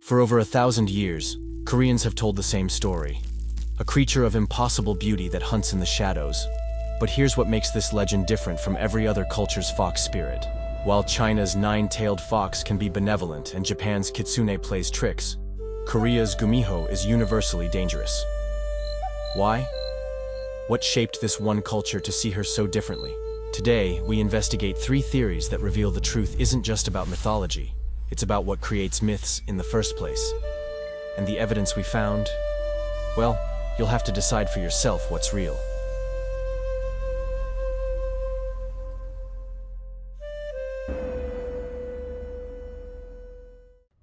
For over 1,000 years, Koreans have told the same story. A creature of impossible beauty that hunts in the shadows. But here's what makes this legend different from every other culture's fox spirit. While China's nine-tailed fox can be benevolent and Japan's kitsune plays tricks, Korea's Gumiho is universally dangerous. Why? What shaped this one culture to see her so differently? Today, we investigate 3 theories that reveal the truth isn't just about mythology, it's about what creates myths in the first place. And the evidence we found, well, you'll have to decide for yourself what's real.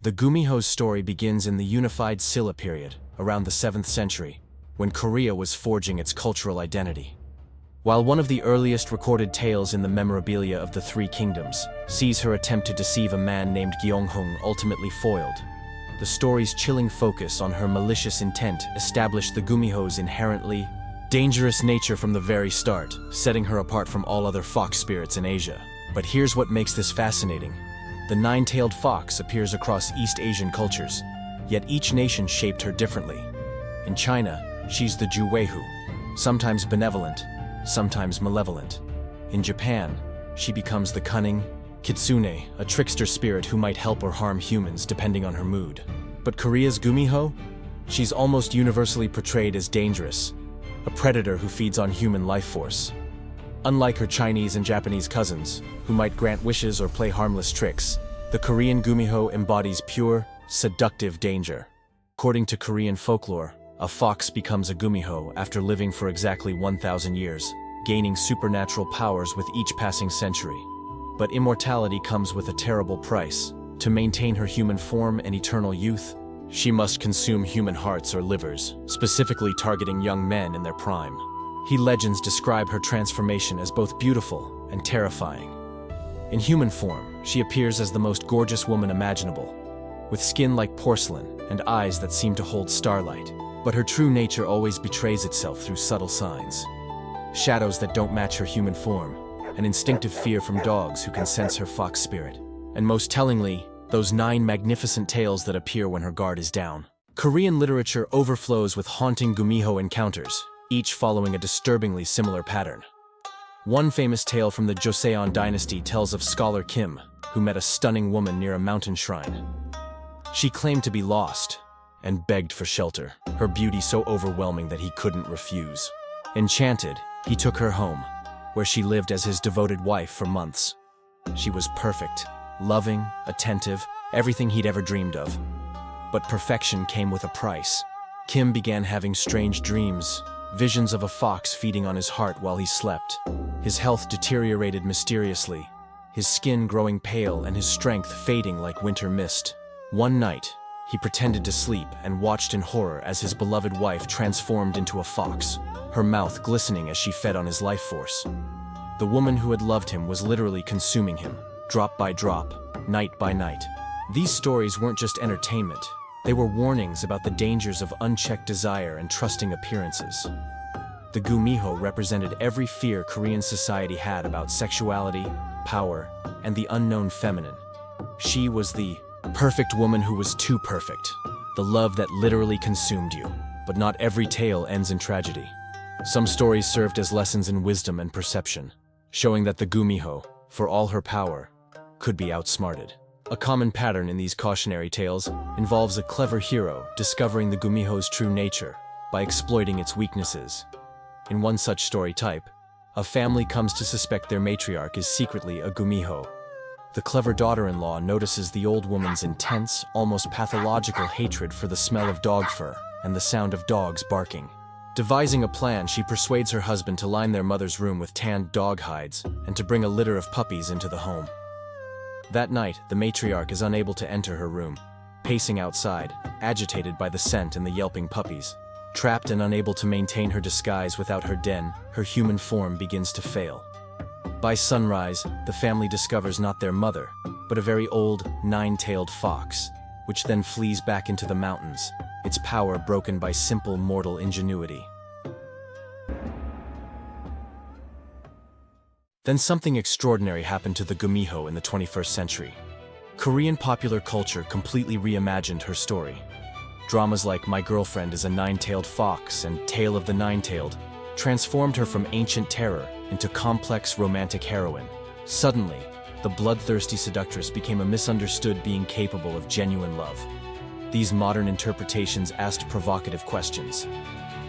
The Gumiho's story begins in the unified Silla period, around the 7th century, when Korea was forging its cultural identity. While one of the earliest recorded tales in the memorabilia of the 3 kingdoms sees her attempt to deceive a man named Gyeonghung ultimately foiled, the story's chilling focus on her malicious intent established the Gumiho's inherently dangerous nature from the very start, setting her apart from all other fox spirits in Asia. But here's what makes this fascinating. The 9-tailed fox appears across East Asian cultures, yet each nation shaped her differently. In China, she's the Juweihu, sometimes benevolent, sometimes malevolent. In Japan, she becomes the cunning kitsune, a trickster spirit who might help or harm humans depending on her mood. But Korea's Gumiho? She's almost universally portrayed as dangerous, a predator who feeds on human life force. Unlike her Chinese and Japanese cousins, who might grant wishes or play harmless tricks, the Korean Gumiho embodies pure, seductive danger. According to Korean folklore, a fox becomes a Gumiho after living for exactly 1,000 years, gaining supernatural powers with each passing century. But immortality comes with a terrible price. To maintain her human form and eternal youth, she must consume human hearts or livers, specifically targeting young men in their prime. Legends describe her transformation as both beautiful and terrifying. In human form, she appears as the most gorgeous woman imaginable, with skin like porcelain and eyes that seem to hold starlight. But her true nature always betrays itself through subtle signs. Shadows that don't match her human form, an instinctive fear from dogs who can sense her fox spirit, and most tellingly, those 9 magnificent tales that appear when her guard is down. Korean literature overflows with haunting Gumiho encounters, each following a disturbingly similar pattern. One famous tale from the Silla Dynasty tells of scholar Kim, who met a stunning woman near a mountain shrine. She claimed to be lost, and begged for shelter, her beauty so overwhelming that he couldn't refuse. Enchanted, he took her home, where she lived as his devoted wife for months. She was perfect, loving, attentive, everything he'd ever dreamed of. But perfection came with a price. Kim began having strange dreams, visions of a fox feeding on his heart while he slept. His health deteriorated mysteriously, his skin growing pale and his strength fading like winter mist. One night, he pretended to sleep and watched in horror as his beloved wife transformed into a fox, her mouth glistening as she fed on his life force. The woman who had loved him was literally consuming him, drop by drop, night by night. These stories weren't just entertainment, they were warnings about the dangers of unchecked desire and trusting appearances. The Gumiho represented every fear Korean society had about sexuality, power, and the unknown feminine. She was the perfect woman who was too perfect, the love that literally consumed you. But not every tale ends in tragedy. Some stories served as lessons in wisdom and perception, showing that the Gumiho, for all her power, could be outsmarted. A common pattern in these cautionary tales involves a clever hero discovering the Gumiho's true nature by exploiting its weaknesses. In one such story type, a family comes to suspect their matriarch is secretly a Gumiho. The clever daughter-in-law notices the old woman's intense, almost pathological hatred for the smell of dog fur and the sound of dogs barking. Devising a plan, she persuades her husband to line their mother's room with tanned dog hides and to bring a litter of puppies into the home. That night, the matriarch is unable to enter her room, pacing outside, agitated by the scent and the yelping puppies. Trapped and unable to maintain her disguise without her den, her human form begins to fail. By sunrise, the family discovers not their mother, but a very old, 9-tailed fox, which then flees back into the mountains, its power broken by simple mortal ingenuity. Then something extraordinary happened to the Gumiho in the 21st century. Korean popular culture completely reimagined her story. Dramas like My Girlfriend is a Nine-Tailed Fox and Tale of the Nine-Tailed transformed her from ancient terror into complex romantic heroine. Suddenly, the bloodthirsty seductress became a misunderstood being capable of genuine love. These modern interpretations asked provocative questions.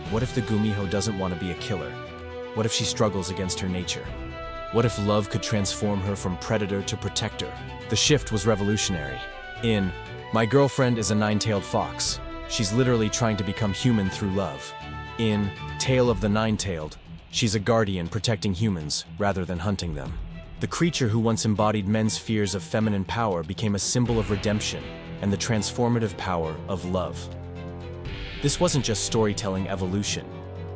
What if the Gumiho doesn't want to be a killer? What if she struggles against her nature? What if love could transform her from predator to protector? The shift was revolutionary. In My Girlfriend is a Nine-Tailed Fox, she's literally trying to become human through love. In Tale of the Nine-Tailed, she's a guardian protecting humans rather than hunting them. The creature who once embodied men's fears of feminine power became a symbol of redemption and the transformative power of love. This wasn't just storytelling evolution.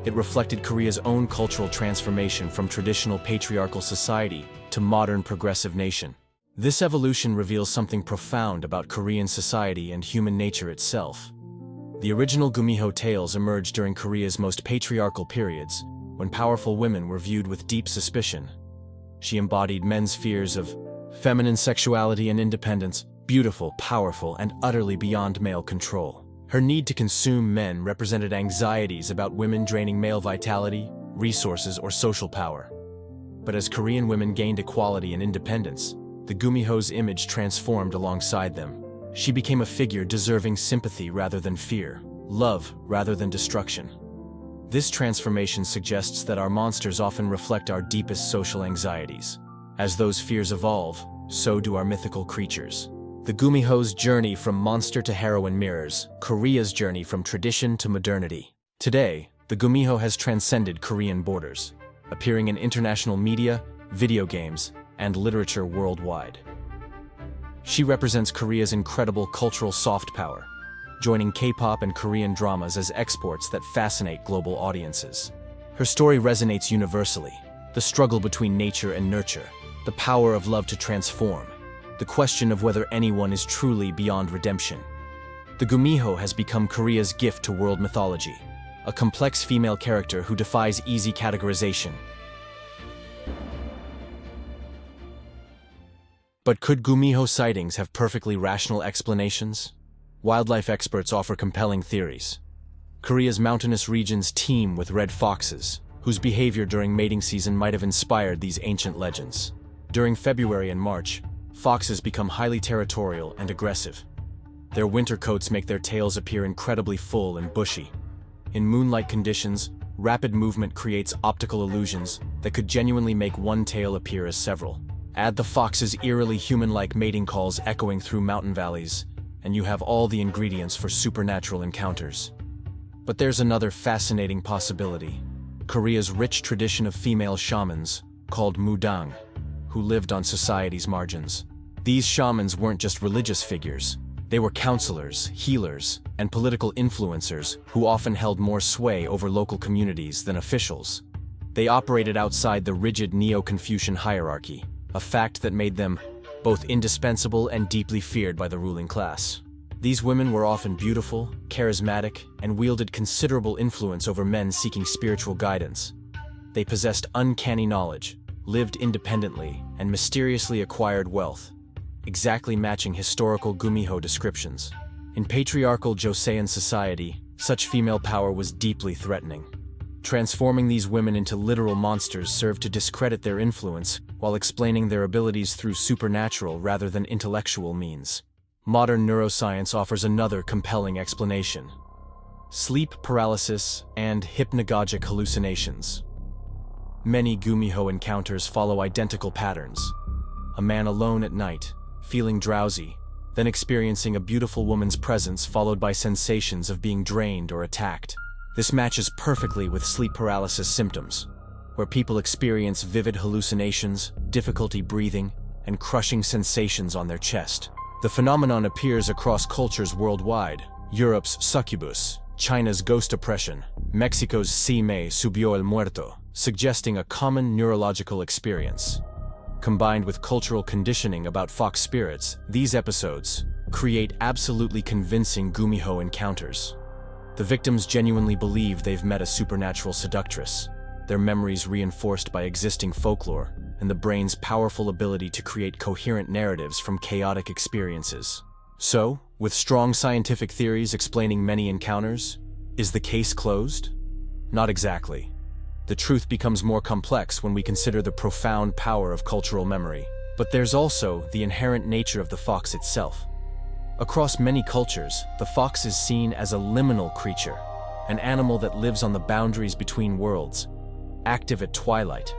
It reflected Korea's own cultural transformation from traditional patriarchal society to modern progressive nation. This evolution reveals something profound about Korean society and human nature itself. The original Gumiho tales emerged during Korea's most patriarchal periods, when powerful women were viewed with deep suspicion. She embodied men's fears of feminine sexuality and independence, beautiful, powerful, and utterly beyond male control. Her need to consume men represented anxieties about women draining male vitality, resources, or social power. But as Korean women gained equality and independence, the Gumiho's image transformed alongside them. She became a figure deserving sympathy rather than fear, love rather than destruction. This transformation suggests that our monsters often reflect our deepest social anxieties. As those fears evolve, so do our mythical creatures. The Gumiho's journey from monster to heroine mirrors Korea's journey from tradition to modernity. Today, the Gumiho has transcended Korean borders, appearing in international media, video games, and literature worldwide. She represents Korea's incredible cultural soft power, joining K-pop and Korean dramas as exports that fascinate global audiences. Her story resonates universally: the struggle between nature and nurture, the power of love to transform, the question of whether anyone is truly beyond redemption. The Gumiho has become Korea's gift to world mythology, a complex female character who defies easy categorization. But could Gumiho sightings have perfectly rational explanations? Wildlife experts offer compelling theories. Korea's mountainous regions teem with red foxes, whose behavior during mating season might have inspired these ancient legends. During February and March, foxes become highly territorial and aggressive. Their winter coats make their tails appear incredibly full and bushy. In moonlight conditions, rapid movement creates optical illusions that could genuinely make one tail appear as several. Add the fox's eerily human-like mating calls echoing through mountain valleys, and you have all the ingredients for supernatural encounters. But there's another fascinating possibility: Korea's rich tradition of female shamans, called mudang, who lived on society's margins. These shamans weren't just religious figures. They were counselors, healers, and political influencers who often held more sway over local communities than officials. They operated outside the rigid Neo-Confucian hierarchy, a fact that made them both indispensable and deeply feared by the ruling class. These women were often beautiful, charismatic, and wielded considerable influence over men seeking spiritual guidance. They possessed uncanny knowledge, lived independently, and mysteriously acquired wealth, exactly matching historical Gumiho descriptions. In patriarchal Joseon society, such female power was deeply threatening. Transforming these women into literal monsters served to discredit their influence while explaining their abilities through supernatural rather than intellectual means. Modern neuroscience offers another compelling explanation: sleep paralysis and hypnagogic hallucinations. Many Gumiho encounters follow identical patterns: a man alone at night, feeling drowsy, then experiencing a beautiful woman's presence followed by sensations of being drained or attacked. This matches perfectly with sleep paralysis symptoms, where people experience vivid hallucinations, difficulty breathing, and crushing sensations on their chest. The phenomenon appears across cultures worldwide: Europe's succubus, China's ghost oppression, Mexico's si me subió el muerto, suggesting a common neurological experience. Combined with cultural conditioning about fox spirits, these episodes create absolutely convincing Gumiho encounters. The victims genuinely believe they've met a supernatural seductress. their memories reinforced by existing folklore, and the brain's powerful ability to create coherent narratives from chaotic experiences. So, with strong scientific theories explaining many encounters, is the case closed? Not exactly. The truth becomes more complex when we consider the profound power of cultural memory. But there's also the inherent nature of the fox itself. Across many cultures, the fox is seen as a liminal creature, an animal that lives on the boundaries between worlds, active at twilight,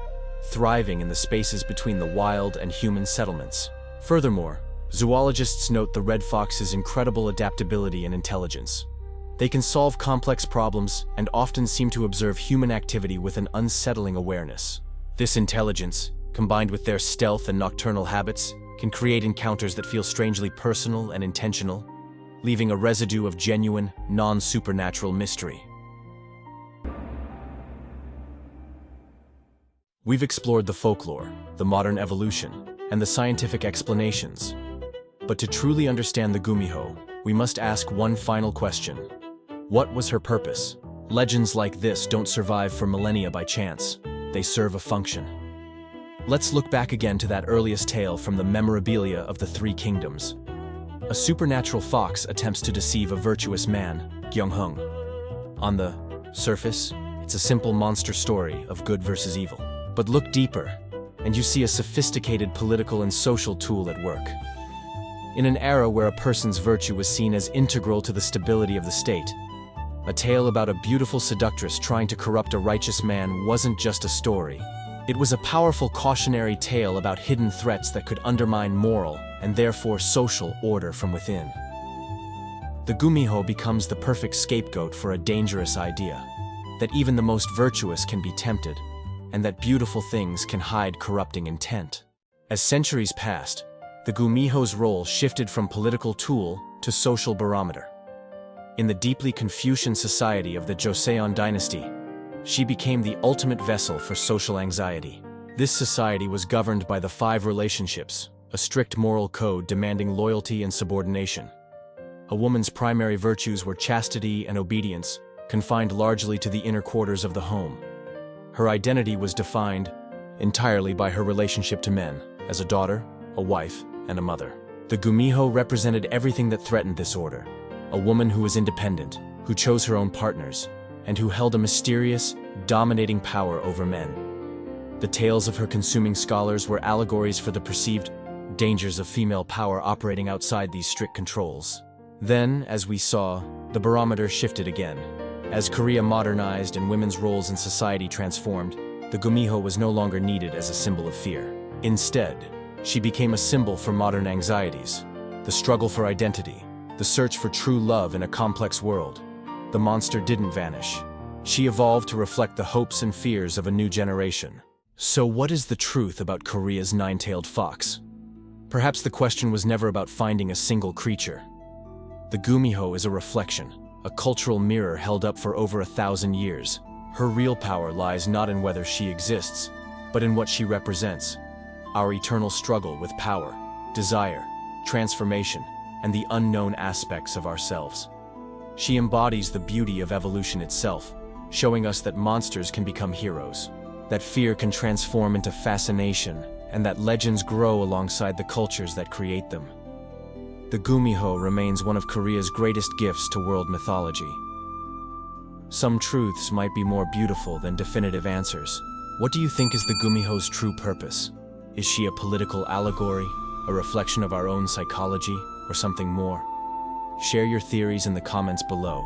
thriving in the spaces between the wild and human settlements. Furthermore, zoologists note the red fox's incredible adaptability and intelligence. They can solve complex problems and often seem to observe human activity with an unsettling awareness. This intelligence, combined with their stealth and nocturnal habits, can create encounters that feel strangely personal and intentional, leaving a residue of genuine, non-supernatural mystery. We've explored the folklore, the modern evolution, and the scientific explanations. But to truly understand the Gumiho, we must ask one final question. What was her purpose? Legends like this don't survive for millennia by chance. They serve a function. Let's look back again to that earliest tale from the memorabilia of the Three Kingdoms. A supernatural fox attempts to deceive a virtuous man, Gumiho. On the surface, it's a simple monster story of good versus evil. But look deeper, and you see a sophisticated political and social tool at work. In an era where a person's virtue was seen as integral to the stability of the state, a tale about a beautiful seductress trying to corrupt a righteous man wasn't just a story. It was a powerful cautionary tale about hidden threats that could undermine moral and therefore social order from within. The Gumiho becomes the perfect scapegoat for a dangerous idea, that even the most virtuous can be tempted, and that beautiful things can hide corrupting intent. As centuries passed, the Gumiho's role shifted from political tool to social barometer. In the deeply Confucian society of the Silla Dynasty, she became the ultimate vessel for social anxiety. This society was governed by the 5 relationships, a strict moral code demanding loyalty and subordination. A woman's primary virtues were chastity and obedience, confined largely to the inner quarters of the home. Her identity was defined entirely by her relationship to men, as a daughter, a wife, and a mother. The Gumiho represented everything that threatened this order. A woman who was independent, who chose her own partners, and who held a mysterious, dominating power over men. The tales of her consuming scholars were allegories for the perceived dangers of female power operating outside these strict controls. Then, as we saw, the barometer shifted again. As Korea modernized and women's roles in society transformed, the Gumiho was no longer needed as a symbol of fear. Instead, she became a symbol for modern anxieties, the struggle for identity, the search for true love in a complex world. The monster didn't vanish. She evolved to reflect the hopes and fears of a new generation. So what is the truth about Korea's 9-tailed fox? Perhaps the question was never about finding a single creature. The Gumiho is a reflection, a cultural mirror held up for over 1,000 years. Her real power lies not in whether she exists, but in what she represents. Our eternal struggle with power, desire, transformation, and the unknown aspects of ourselves. She embodies the beauty of evolution itself, showing us that monsters can become heroes, that fear can transform into fascination, and that legends grow alongside the cultures that create them. The Gumiho remains one of Korea's greatest gifts to world mythology. Some truths might be more beautiful than definitive answers. What do you think is the Gumiho's true purpose? Is she a political allegory, a reflection of our own psychology, or something more? Share your theories in the comments below.